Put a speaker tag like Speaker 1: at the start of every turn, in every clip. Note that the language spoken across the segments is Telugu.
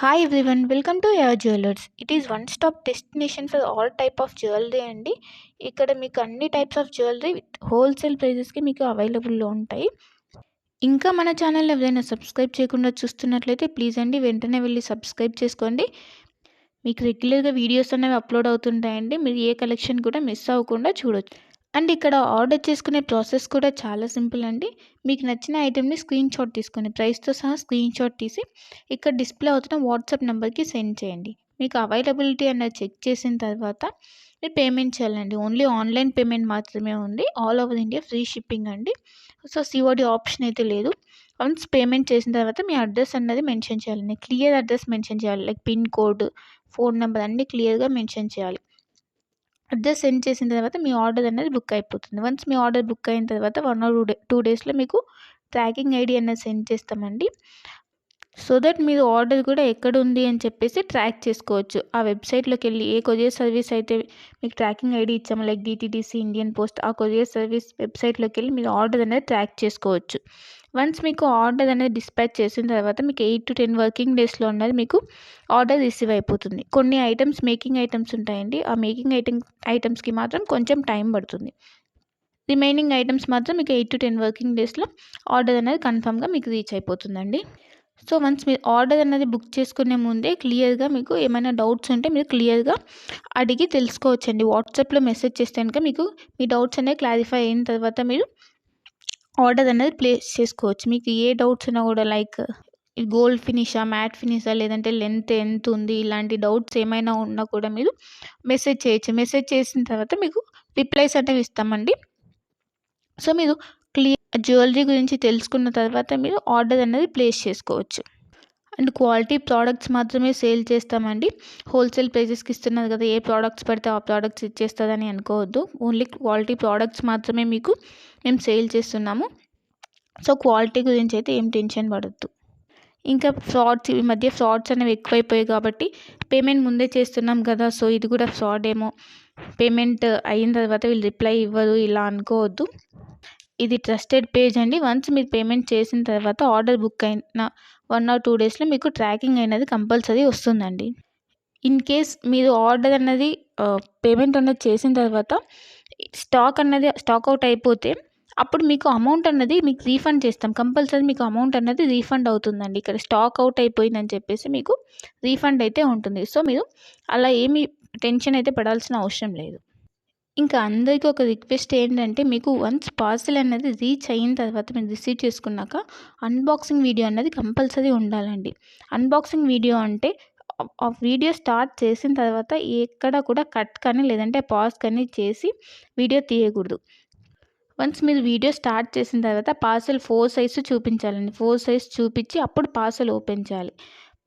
Speaker 1: Hi everyone, welcome to your jewellers. It is one stop destination for all type of jewellery అండి. ఇక్కడ మీకు అన్ని types of jewellery with wholesale ప్రైజెస్కి మీకు అవైలబుల్లో ఉంటాయి. ఇంకా మన ఛానల్ ఎవరైనా సబ్స్క్రైబ్ చేయకుండా చూస్తున్నట్లయితే ప్లీజ్ అండి వెంటనే వెళ్ళి సబ్స్క్రైబ్ చేసుకోండి. మీకు రెగ్యులర్గా వీడియోస్ అనేవి అప్లోడ్ అవుతుంటాయండి. మీరు ఏ కలెక్షన్ కూడా మిస్ అవ్వకుండా చూడొచ్చు. అండ్ ఇక్కడ ఆర్డర్ చేసుకునే ప్రాసెస్ కూడా చాలా సింపుల్ అండి. మీకు నచ్చిన ఐటెంని స్క్రీన్ షాట్ తీసుకొని ప్రైస్తో సహా స్క్రీన్ షాట్ తీసి ఇక్కడ డిస్ప్లే అవుతున్న వాట్సాప్ నెంబర్కి సెండ్ చేయండి. మీకు అవైలబిలిటీ అన్నది చెక్ చేసిన తర్వాత మీరు పేమెంట్ చేయాలండి. ఓన్లీ ఆన్లైన్ పేమెంట్ మాత్రమే ఉంది. All over India free shipping అండి. సో సిఓడి ఆప్షన్ అయితే లేదు. వన్స్ పేమెంట్ చేసిన తర్వాత మీ అడ్రస్ అన్నది మెన్షన్ చేయాలండి. క్లియర్ అడ్రస్ మెన్షన్ చేయాలి. Like pin code, phone number అన్నీ క్లియర్గా మెన్షన్ చేయాలి. అడ్రస్ సెండ్ చేసిన తర్వాత మీ ఆర్డర్ అనేది బుక్ అయిపోతుంది. వన్స్ మీ ఆర్డర్ బుక్ అయిన తర్వాత 1 or 2 డేస్లో మీకు ట్రాకింగ్ ఐడి అనేది సెండ్ చేస్తామండి. సో దట్ మీరు ఆర్డర్ కూడా ఎక్కడ ఉంది అని చెప్పేసి ట్రాక్ చేసుకోవచ్చు. ఆ వెబ్సైట్లోకి వెళ్ళి ఏ కొరియర్ సర్వీస్ అయితే మీకు ట్రాకింగ్ ఐడి ఇచ్చామో లైక్ డిటీడీసీ, ఇండియన్ పోస్ట్, ఆ కొరియర్ సర్వీస్ వెబ్సైట్లోకి వెళ్ళి మీరు ఆర్డర్ అనేది ట్రాక్ చేసుకోవచ్చు. వన్స్ మీకు ఆర్డర్ అనేది డిస్పాచ్ చేసిన తర్వాత మీకు 8 to 10 వర్కింగ్ డేస్లో ఉన్నది మీకు ఆర్డర్ రిసీవ్ అయిపోతుంది. కొన్ని ఐటమ్స్ మేకింగ్ ఐటమ్స్ ఉంటాయండి. ఆ మేకింగ్ ఐటమ్స్కి మాత్రం కొంచెం టైం పడుతుంది. రిమైనింగ్ ఐటమ్స్ మాత్రం మీకు 8 to 10 వర్కింగ్ డేస్లో ఆర్డర్ అనేది కన్ఫామ్గా మీకు రీచ్ అయిపోతుందండి. సో వన్స్ మీరు ఆర్డర్ అనేది బుక్ చేసుకునే ముందే క్లియర్గా మీకు ఏమైనా డౌట్స్ ఉంటే మీరు క్లియర్గా అడిగి తెలుసుకోవచ్చండి. వాట్సాప్లో మెసేజ్ చేస్తే కనుక మీకు మీ డౌట్స్ అనేవి క్లారిఫై అయిన తర్వాత మీరు ఆర్డర్ అనేది ప్లేస్ చేసుకోవచ్చు. మీకు ఏ డౌట్స్ ఉన్నా కూడా లైక్ గోల్డ్ ఫినిషా, మ్యాట్ ఫినిషా, లేదంటే లెంత్ ఎంత ఉంది, ఇలాంటి డౌట్స్ ఏమైనా ఉన్నా కూడా మీరు మెసేజ్ చేయొచ్చు. మెసేజ్ చేసిన తర్వాత మీకు రిప్లైస్ అనేవి ఇస్తామండి. సో మీరు జ్యువెలరీ గురించి తెలుసుకున్న తర్వాత మీరు ఆర్డర్ అనేది ప్లేస్ చేసుకోవచ్చు. అండ్ క్వాలిటీ ప్రోడక్ట్స్ మాత్రమే సేల్ చేస్తామండి. హోల్సేల్ ప్రైజెస్కి ఇస్తున్నారు కదా, ఏ ప్రోడక్ట్స్ పడితే ఆ ప్రోడక్ట్స్ ఇచ్చేస్తుందని అనుకోవద్దు. ఓన్లీ క్వాలిటీ ప్రోడక్ట్స్ మాత్రమే మీకు మేము సేల్ చేస్తున్నాము. సో క్వాలిటీ గురించి అయితే ఏం టెన్షన్ పడద్దు. ఇంకా ఫ్రాడ్స్, ఈ మధ్య ఫ్రాడ్స్ అనేవి ఎక్కువైపోయాయి కాబట్టి పేమెంట్ ముందే చేస్తున్నాం కదా, సో ఇది కూడా ఫ్రాడ్ ఏమో, పేమెంట్ అయిన తర్వాత వీళ్ళు రిప్లై ఇవ్వరు ఇలా అనుకోవద్దు. ఇది ట్రస్టెడ్ పేజ్ అండి. వన్స్ మీరు పేమెంట్ చేసిన తర్వాత ఆర్డర్ బుక్ అయిన 1 or 2 డేస్లో మీకు ట్రాకింగ్ అనేది కంపల్సరీ వస్తుందండి. ఇన్ కేస్ మీరు ఆర్డర్ అన్నది పేమెంట్ అన్నది చేసిన తర్వాత స్టాక్ అవుట్ అయిపోతే అప్పుడు మీకు అమౌంట్ అన్నది మీకు రీఫండ్ చేస్తాం. కంపల్సరీ మీకు అమౌంట్ అన్నది రీఫండ్ అవుతుందండి. ఇక్కడ స్టాక్ అవుట్ అయిపోయిందని చెప్పేసి మీకు రీఫండ్ అయితే ఉంటుంది. సో మీరు అలా ఏమీ టెన్షన్ అయితే పడాల్సిన అవసరం లేదు. ఇంకా అందరికీ ఒక రిక్వెస్ట్ ఏంటంటే, మీకు వన్స్ పార్సెల్ అనేది రీచ్ అయిన తర్వాత మీరు రిసీవ్ చేసుకున్నాక అన్బాక్సింగ్ వీడియో అన్నది కంపల్సరీ ఉండాలండి. అన్బాక్సింగ్ వీడియో అంటే ఆ వీడియో స్టార్ట్ చేసిన తర్వాత ఎక్కడ కూడా కట్ కానీ లేదంటే పాజ్ కానీ చేసి వీడియో తీయకూడదు. వన్స్ మీరు వీడియో స్టార్ట్ చేసిన తర్వాత పార్సెల్ 4 సైజు చూపించాలండి. 4 సైజ్ చూపించి అప్పుడు పార్సెల్ ఓపెన్ చేయాలి.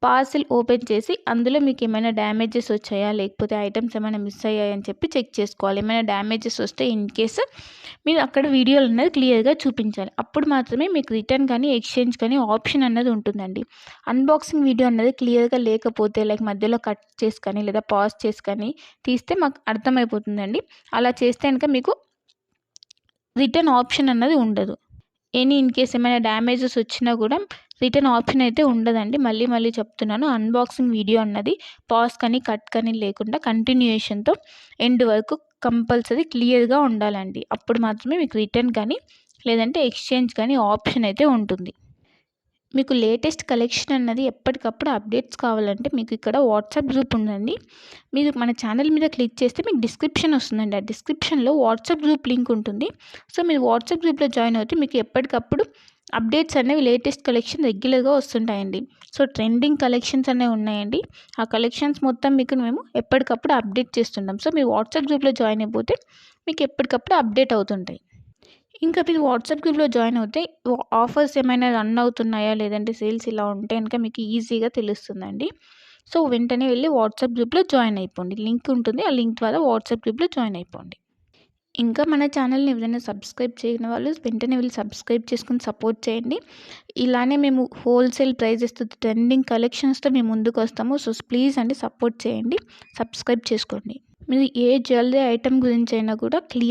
Speaker 1: పార్సెల్ ఓపెన్ చేసి అందులో మీకు ఏమైనా డ్యామేజెస్ వచ్చాయా, లేకపోతే ఐటమ్స్ ఏమైనా మిస్ అయ్యాయా అని చెప్పి చెక్ చేసుకోవాలి. ఏమైనా డ్యామేజెస్ వస్తే ఇన్ కేసు మీరు అక్కడ వీడియోలు అనేది క్లియర్గా చూపించాలి. అప్పుడు మాత్రమే మీకు రిటర్న్ కానీ ఎక్స్చేంజ్ కానీ ఆప్షన్ అన్నది ఉంటుందండి. అన్బాక్సింగ్ వీడియో అన్నది క్లియర్గా లేకపోతే లైక్ మధ్యలో కట్ చేసి కానీ లేదా పాజ్ చేసి కానీ తీస్తే మాకు అర్థమైపోతుందండి. అలా చేస్తే కనుక మీకు రిటర్న్ ఆప్షన్ అన్నది ఉండదు. ఇన్ కేస్ ఏమైనా డ్యామేజెస్ వచ్చినా కూడా రిటర్న్ ఆప్షన్ అయితే ఉండదండి. మళ్ళీ చెప్తున్నాను, అన్బాక్సింగ్ వీడియో అన్నది పాజ్ కానీ కట్ కానీ లేకుండా కంటిన్యూయేషన్తో ఎండ్ వరకు కంపల్సరీ క్లియర్గా ఉండాలండి. అప్పుడు మాత్రమే మీకు రిటర్న్ కానీ లేదంటే ఎక్స్చేంజ్ కానీ ఆప్షన్ అయితే ఉంటుంది. మీకు లేటెస్ట్ కలెక్షన్ అన్నది ఎప్పటికప్పుడు అప్డేట్స్ కావాలంటే మీకు ఇక్కడ వాట్సాప్ గ్రూప్ ఉందండి. మీరు మన ఛానల్ మీద క్లిక్ చేస్తే మీకు డిస్క్రిప్షన్ వస్తుందండి. ఆ డిస్క్రిప్షన్లో వాట్సాప్ గ్రూప్ లింక్ ఉంటుంది. సో మీరు వాట్సాప్ గ్రూప్లో జాయిన్ అవుతే మీకు ఎప్పటికప్పుడు అప్డేట్స్ అనేవి లేటెస్ట్ కలెక్షన్ రెగ్యులర్గా వస్తుంటాయండి. సో ట్రెండింగ్ కలెక్షన్స్ అనేవి ఉన్నాయండి. ఆ కలెక్షన్స్ మొత్తం మీకు మేము ఎప్పటికప్పుడు అప్డేట్ చేస్తుంటాం. సో మీరు వాట్సాప్ గ్రూప్లో జాయిన్ అయిపోతే మీకు ఎప్పటికప్పుడు అప్డేట్ అవుతుంటాయి. ఇంకా మీరు వాట్సాప్ గ్రూప్లో జాయిన్ అవుతే ఆఫర్స్ ఏమైనా రన్ అవుతున్నాయా, లేదంటే సేల్స్ ఇలా ఉంటే కనుక మీకు ఈజీగా తెలుస్తుందండి. సో వెంటనే వెళ్ళి వాట్సాప్ గ్రూప్లో జాయిన్ అయిపోండి. లింక్ ఉంటుంది, ఆ లింక్ ద్వారా వాట్సాప్ గ్రూప్లో జాయిన్ అయిపోండి. ఇంకా మన ఛానల్ని ఎవరైనా సబ్స్క్రైబ్ చేయని వాళ్ళు వెంటనే వెళ్ళి సబ్స్క్రైబ్ చేసుకుని సపోర్ట్ చేయండి. ఇలానే మేము హోల్సేల్ ప్రైజెస్తో ట్రెండింగ్ కలెక్షన్స్తో మేము ముందుకు వస్తాము. సో ప్లీజ్ అండి సపోర్ట్ చేయండి, సబ్స్క్రైబ్ చేసుకోండి. మీరు ఏ జ్యువెలరీ ఐటమ్ గురించి అయినా కూడా క్లియర్